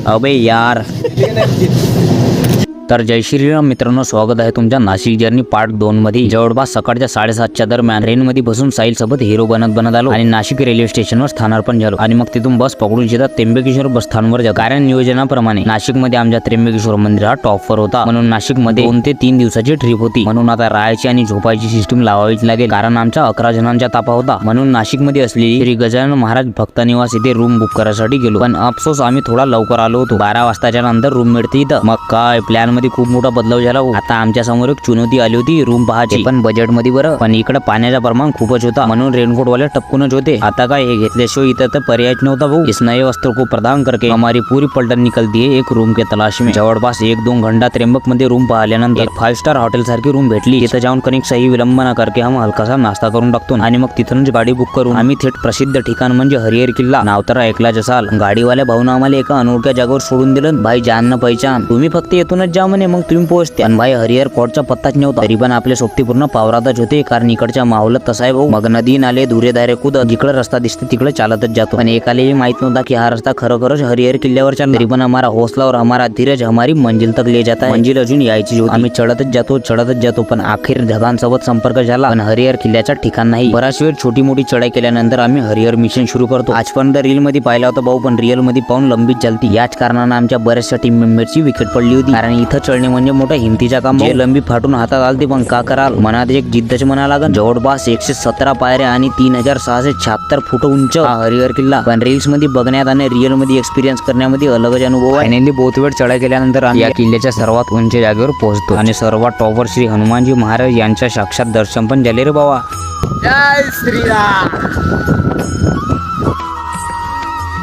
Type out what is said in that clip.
अबे यार. तर जय श्रीराम मित्रांनो, स्वागत आहे तुमच्या नाशिक जर्नी पार्ट 2 मध्ये. जवळपास सकाळच्या 7:30च्या दरम्यान ट्रेन मध्ये बसून साहिल सोबत हिरो बनत आलो आणि नाशिक रेल्वे स्टेशनवर स्थानार्पण झालो आणि मग तिथून बस पकडून सीधा त्र्यंबकेश्वर बस स्थानवर जाऊ. कारण नियोजनाप्रमाणे नाशिक मध्ये आमच्या त्र्यंबकेश्वर मंदिर हा टॉपवर होता, म्हणून नाशिक मध्ये 2 ते 3 दिवसाची ट्रिप होती. म्हणून आता राहायची आणि झोपायची सिस्टीम लावावीच लागेल, कारण आमच्या 11 जणांचा ताफा होता. म्हणून नाशिक मध्ये असलेली श्री गजानन महाराज भक्त निवास इथे रूम बुक करायसाठी गेलो, पण अफसोस आम्ही थोडा लवकर आलो होतो. 12 वाजताच्या नंतर रूम मिळते इथं. मग काय प्लॅन मध्ये खूप मोठा बदलाव झाला. आता आमच्या समोर एक चुनौती आली होती रूम पाहायची, पण बजेट मध्ये बरं. पण इकडे पाण्याचा प्रमाण खूपच होता, म्हणून रेनकोट वाले टपकूनच होते. आता काय हे घेतल्याशिवाय इथं तर पर्यायच नव्हता भाऊ. इस नए वस्त्र को प्रदान करके हमारी पूरी पलटन निकलती है एक रूम के तलाश में. जवळपास 1-2 घंटा त्र्यंबक मध्ये रूम पाहिल्यानंतर 5 स्टार हॉटेल सारखी रूम भेटली. तिथं जाऊन कनिक सही विलंब न करके हम हलकासा नाश्ता करून टाकतो आणि मग तिथूनच गाडी बुक करून आम्ही थेट प्रसिद्ध ठिकाण म्हणजे हरिहर किल्ला. नाव तर ऐकलाच असाल. गाडीवाल्या भाऊन आम्हाला एका अनोळख्या जागेवर सोडून दिलं. भाई जान न पहिचान, तुम्ही फक्त येथूनच जा म्हणे, मग तुम्ही पोहोचते. आणि भाई हरिहर फोर्टचा पत्ताच नव्हता. तरी पण आपले सोबती पूर्ण पावरातच होते, कारण इकडच्या माहोलत तसा आहे भाऊ. मग नदी नाले धुरे दारे कुद जिकडे रस्ता दिसते तिकडे चालतच जातो. पण एकालाही माहित नव्हता की हा रस्ता खरोखरच हरिहर किल्ल्यावर चालला. तरी पण हमारा हौसला और हमारा धीरज हमारी मंजिल तक ले जाता है. मंजिल अजून यायची होती. आम्ही चढतच जातो पण अखेर ढगांसोबत संपर्क झाला, पण हरिहर किल्ल्याचा ठिकाण नाही. बराच वेळ छोटी मोठी चढाई केल्यानंतर आम्ही हरिहर मिशन सुरू करतो. आजपर्यंत रील मध्ये पाहिला होता भाऊ, पण रिअल मध्ये पाहून लंबीच चालती. याच कारणाने आमच्या बऱ्याचशा टीम मेंबरची विकेट पडली होती, कारण इथं चढणे म्हणजे मोठा हिमतीचा काम. लंबी फाटून हातात आलती, पण का कराल. मनात एक जिद्दच म्हणा लागल. जवळपास 117 पायऱ्या आणि 3676 फूट उंच हा हरिहर किल्ला. पण रील्स मध्ये बघण्यात आणि रिअल मध्ये एक्सपिरियन्स करण्यामध्ये अलगच अनुभव आहे. फायनली बहुत वेळ चढाई केल्यानंतर आम्ही या किल्ल्याच्या सर्वात उंच जागेवर पोहोचतो आणि सर्वात टॉपवर श्री हनुमानजी महाराज यांच्या साक्षात दर्शन पण झाले रे बाबा. जय श्रीराम.